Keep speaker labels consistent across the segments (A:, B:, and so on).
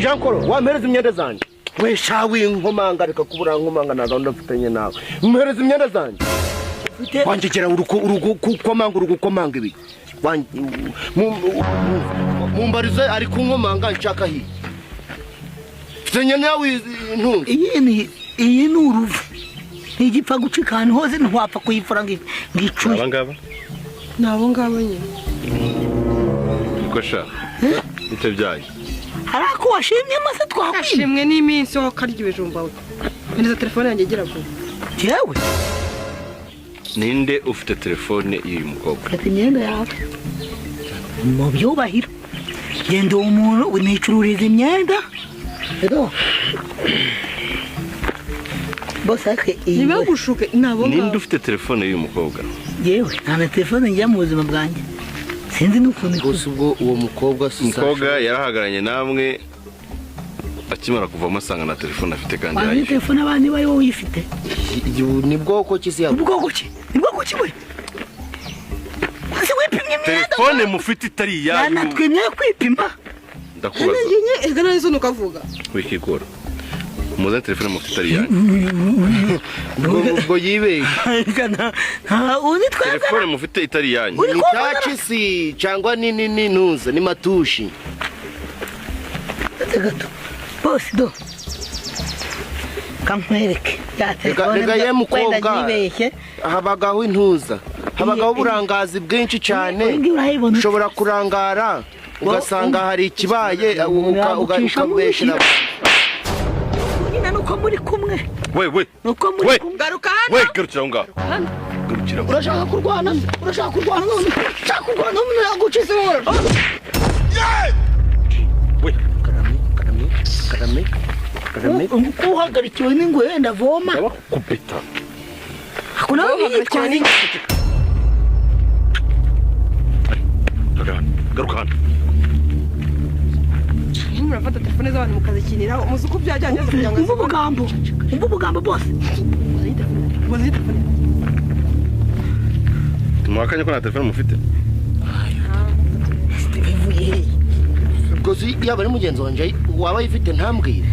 A: Jean Koro wampereza imyenda zanjye we shawi nkomanga reka kubura nkomanga na gahunda mfitanye nawe mpereza imyenda zanjye wanjegera urukomanga ibi mumbarize ari kunkomanga nshaka hi mfitanye nawe intunga
B: iyi ni uruvu ntigipfa gucika ahantu hose ntiwapfa kuyifura ngicuye
C: abangaba
D: nabo ngabo nyine
C: kosha ite byaye
B: ariko washimye maze
D: twashimwe n'iminsi ho karya ibijumba we neza telefone yanjye igira vuba
B: yewe
C: ninde ufite telefone y'uyu mukobwa
B: ati imyenda yawe mu byubahiro genda umuntu unicururiza imyenda rero bose ake
D: ntibagushuke nabo
C: ninde ufite telefone y'uyu mukobwa
B: yewe nta telefone njya mu buzima bwanjye sinzi n'ukuntu
A: gusa ubwo uwo mukobwa
C: yarahagaranye namwe akimara kuvamo asanga na telefone afite kandi
B: yayo telefone abandi bari wowe uyifite
A: ni bwoko ki se
B: ubwoko ki we ase wipimye imyenda
C: telefone mufite itari iyanyu
B: natwe mwe kwipima
C: ndakubaza
D: ega nari zo nukavuga
C: wikikora muza telefone mufite itari iyanyu
A: ubwo yibeye
B: uzi twese
C: telefone mufite itari iyanyu
A: ni tachi si cyangwa ni ntuza ni matushi
B: gato bose do kankwereke ya telefone
A: rega ye mukobwa habagaho intuza habagaho uburangazi bwinshi cyane ushobora kurangara ugasanga hari ikibaye ukabeshera
B: nuko muri kumwe
C: we
B: nuko muri kumwe
D: garuka hano
C: we garukira ngaho garukira
B: urashaka kurwana none yagucize wowe
C: we
A: karame
B: uhagarikiwe n'ingwe ndavoma
C: kubita
B: hakuna yitwaye
C: garuka hano
D: murafata telefone z'abantu mukazikiniraho muzi uko byajyanye kugira ngo
B: umva ubugambo bose
C: mwakanye ko nta telefone mufite
A: rwose yaba ari mugenzi wanjye waba ayifite ntambwire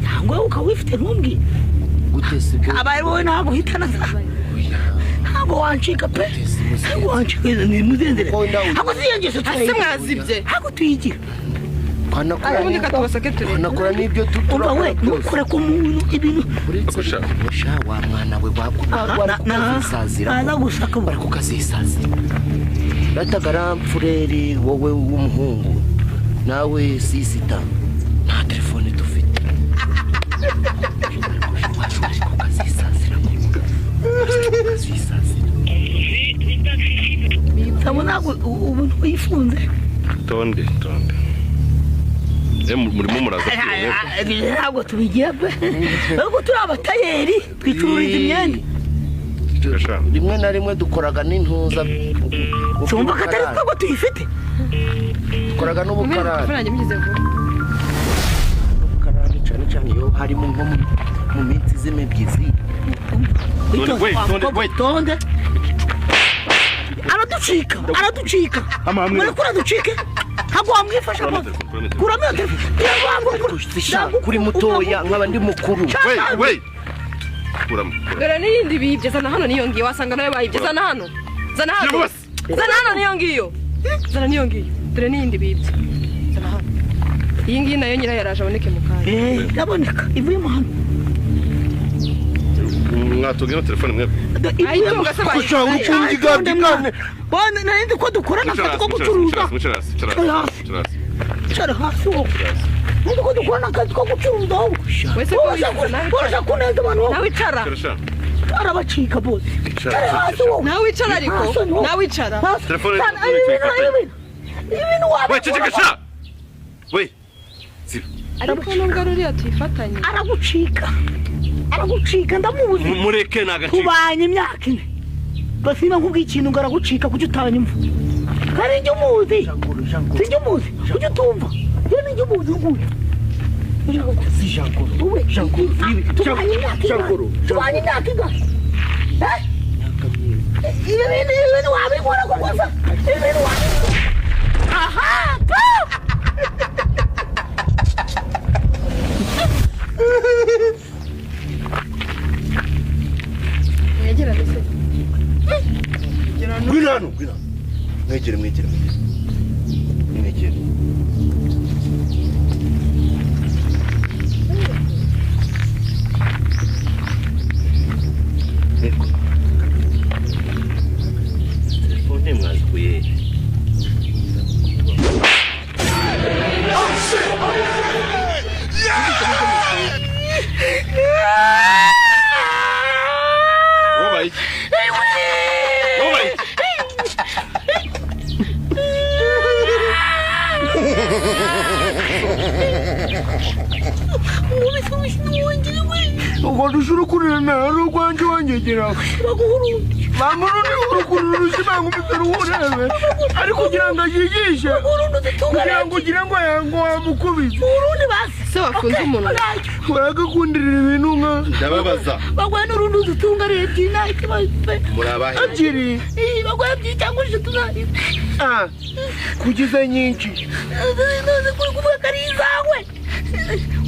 B: cyangwa ukaba uyifite ntumbwire
A: gute si bwo
B: abaye wowe ntabwo uhitana ntabwo wancika pe ntabwo wancika ni muzenzere ntabwo ziyengeje
D: ase mwazibye
B: ntabwo tuyigira
D: ubundi katubasake turebe
A: hanakora n'ibyo
B: umva we ntukore ku muntu ibintu
A: sha wa mwana we wakukazisazira
B: naza gusaka
A: bari kukazisazira datagara mfureri wowe w'umuhungu nawe sisita nta telefone dufite
B: sabona ubu ntuyifunze
C: tonde murimo muraza
B: ntabwo tubigira pe ahubwo turi abatayeri twicururiza imyenda
A: rimwe na rimwe dukoraga n'intuza
B: tumva ko atari twebwe tuyifite
A: dukoraga n'ubukarani cyane iyo harimo nko mu minsi z'imibyizi
B: tonde araducika mureko uraducike ntabwo wamwifasha bose kuramo iyo telefone
A: kuri mutoya nkaba ndi mukuru
C: we
D: dore n'iyindi bibye zana hano niyo ngiyo wasanga nawe bayibye zana hano niyo ngiyo zana niyo ngiyo dore n'iyindi bibye zana hano iyi ngiyi nayo nyirayo yaraje aboneke mu kanya
B: iraboneka ivuyemo hano
C: mwatubwira telefone mwebwe
D: ayitunga se
A: bayibye
B: bone narindi ko dukorana akazi ko gucuruza cara hasi wowe narindi ko dukorana akazi ko gucuruza wowe urashaka kuneza abantu
D: nawe icara
B: arabacika bose cara hasi wowe
D: nawe icara ariko nawe icara
C: telefone
B: ibintu
C: we ceceka we
D: ariko nubwo ruriya tuyifatanye
B: aragucika ndamuzi
C: mureke nagacika
B: tubanye imyaka ine basima nkubwiye ikintu ngo aragucika kujya utanyumva kandi njye umuzi sinjye umuzi kujya utumva njye nijye umuzi nguyu tubanye imyaka igana ibintu wabikora kukosa ibintu wabikora aha
A: mwegere
C: telefone mwazikuye
A: ushuru kurena rugwanje wangegera bamurundi urukundo rushimangu bitarurebe ari kugira ngo ajigishe kugira ngo ugire ngo yango amukubise
D: urundi basi se wafunze umuntu
A: uragakundira ibintu nka
C: ndababaza
B: bagwana urundi udutunga leta nta kibazo
C: murabahe
A: akiri
B: bagwana byitangurije tuzahize
A: kugize nyinshi
B: none kuri kuvuga kari izawe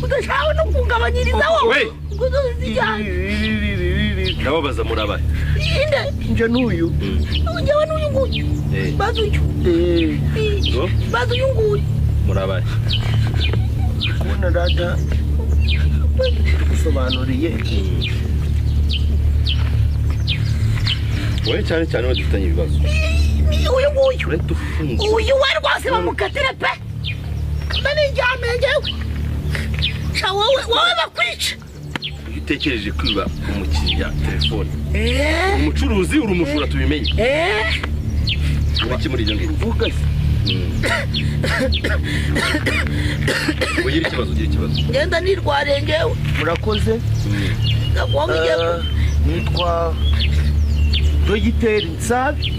B: udashaka no kugabanyiriza wowe
C: ndababaza murabahe
A: nje n'uyu
B: njyewe n'uyu nguyu bazi uyu bazi uyu nguyu
C: murabahe
A: kubona data gusobanuriye
C: wowe cyane cyane dufitanye ibibazo
B: uyu nguyu uyu we rwose bamukatire pe ndani njyame njyewe sha wowe bakwica
C: utekereje kwiba umukiriya telefone umucuruzi uri umujura tubimenye ureke muri ibyo ngibyo
A: uvuga se
C: ugira ikibazo
B: ngenda nirwariye ngewe
A: murakoze nitwa Dogiteri Nsabi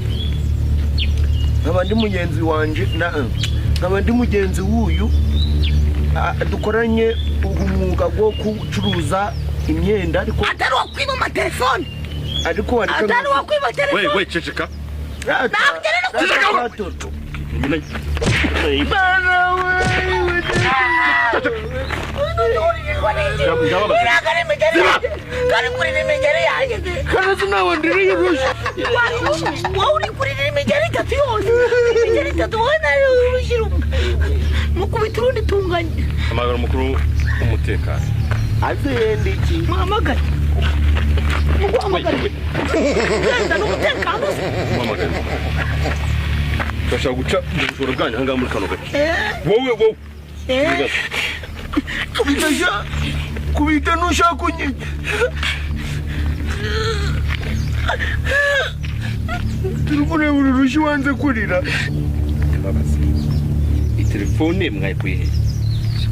A: nkaba ndi mugenzi wanje nkaba ndi mugenzi w'uyu dukoranye umwuga wo gucuruza imyenda ariko
B: atari wakwiba amatelefone
A: ariko
B: atari wakwiba telefone
C: we ceceka amagara mukuru umutekano
A: azende iki
B: muhamagare
C: turashaka guca ubujura bwanyu ahangaha muri kano gace wowe
A: kubita nushaka kunyinya turi kureba ururushyi wanze kurira
C: telefone mwayikuye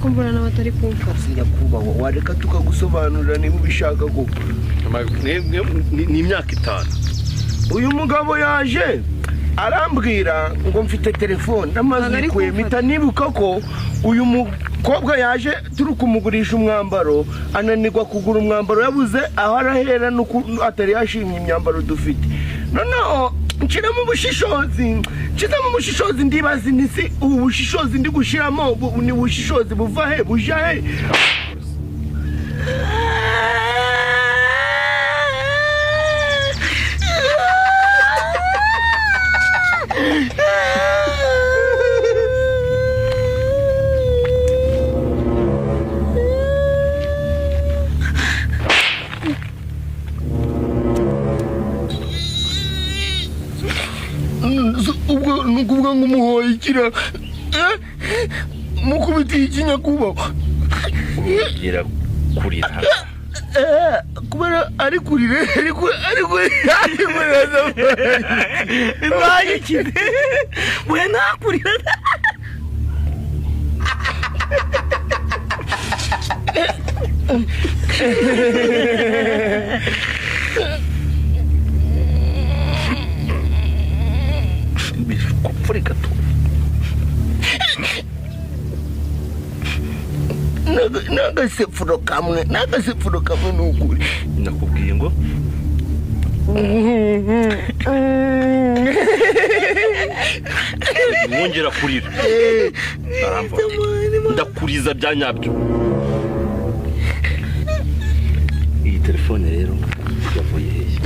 D: ko mbona n'abatari kumva
A: nyakubahwa wareka tukagusobanurira niba ubishaka koko
C: ni imyaka 5
A: uyu mugabo yaje arambwira ngo mfite telefone namaze kwemita nibuka ko uyu mukobwa yaje turi kumugurisha umwambaro ananirwa kugura umwambaro yabuze aho arahera nuko atari yashimye imyambaro dufite noneho nshira mu bushishozi ndibaza nisi ubu bushishozi ndi gushiramo ni bushishozi buva he buja he ubwo nukuvuga ngo umuhoye ikira mukubitiye ikinyakubahwa
C: ugira kurira
A: kubera ari kurire ariko
B: bayikire we nakurira
A: kupfurika tu n'agasepfuro kamwe n'ukuri
C: nakubwiye ngo mwongera kurira aramva ndakuriza bya nyabyo iyi telefone rero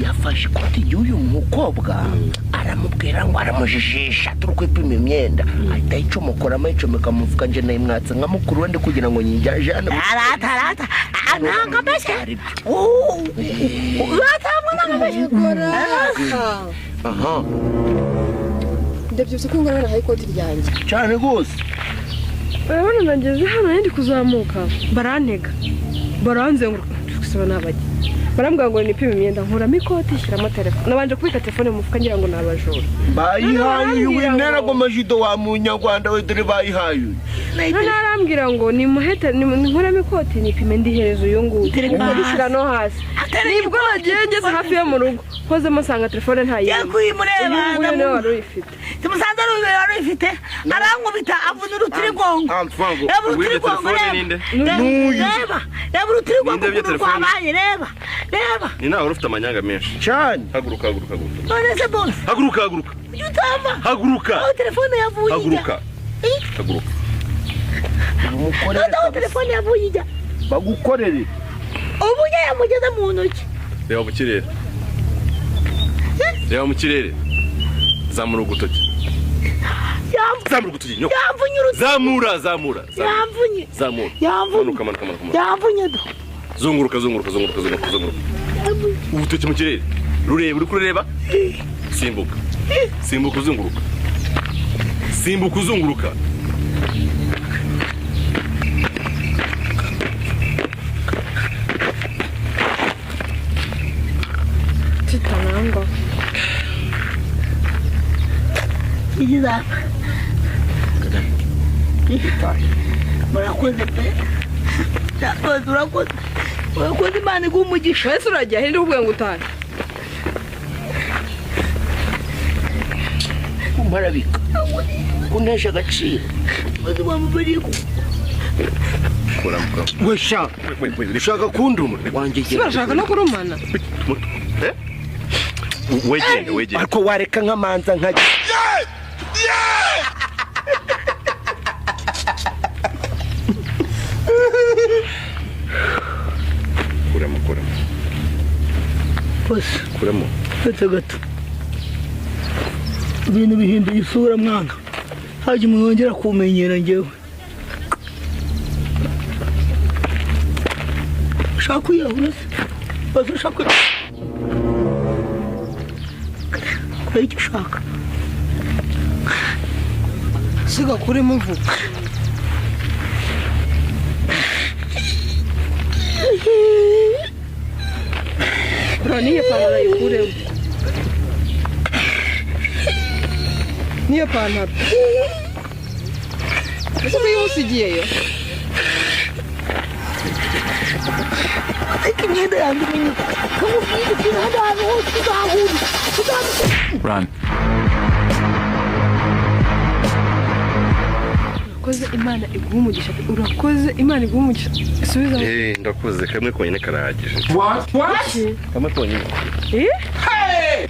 A: yafashe ikoti y'uyu mukobwa aramubwira ngo aramujijisha turi kwipima imyenda ahita yicomokoramo yicomeka mu mufuka nje nayimwatsa nka mukuru wende kugira ngo nyijyane
B: arata nanga mbese
A: aha
D: ndabyutse ko ngana nahaye ikoti ryanjye
A: cyane rwose
D: urabona nageze hano ndi kuzamuka barantega baranzenguruka gusaba nabajye barambwira ngo nipime imyenda nkuramo ikoti shyiramo telefone nabanje kubika telefone mu mufuka ngira ngo nabajura
A: bayihaye winera ngo majido wa mu Nyarwanda we dore bayihaye
D: none arambwira ngo nkuramo ikoti nipime ndiherezo uyu nguyu ndishyira no hasi nibwo nagiye ngeze hafi yo mu rugo kozemo sanga telefone ntayirimo
B: yakuyimureba
D: nawe wari uyifite
B: tumusanze wari uyifite arankubita avuna urutirigongo reba urutirigongo rwabaye reba
C: ni nawe ufite amanyanga menshi
A: cyane
C: haguruka
B: none se boss
C: haguruka
B: utava
C: haguruka
B: aho telefone yavuye
C: haguruka
B: aho telefone yavuye ijya
A: bagukorere
B: ubu yamugeze mu ntoki
C: reba mu kirere zamura ugutoki
B: yamvunye
C: zamura
B: yamvunye do
C: zunguruka ugutoki mu kirere rureba uri kureba simbuka uzunguruka
D: titananga
B: igiza murakoze pe urakoze Imana iguha umugisha
D: wese urajya he ndikubwira ngo utahe
A: kumbarabika kunesha agaciro
B: maze wamubariye
A: ushaka kunduma wanjye
D: barashaka no kurumana
C: wegende
A: ariko wareka nk'amanza nkajya
C: kuramo
B: gato ibintu bihinduye isura mwana hajya umuntu wongera kumenyera njyewe ushaka kwiyahura se ushaka kora icyo ushaka
D: siga kurimo vuba niyo pantaro yikuremo niyo pantaro ese ko yimusigiyeyo
B: ariko imyenda yanjye imenyuka kamubwira ukuntu hano hantu hose uzahura
E: Run.
D: urakoze Imana iguha umugisha urakoze Imana iguha umugisha subiza
C: ndakoze kamwe konyine karahagije
A: what
C: kamwe konyine
D: eh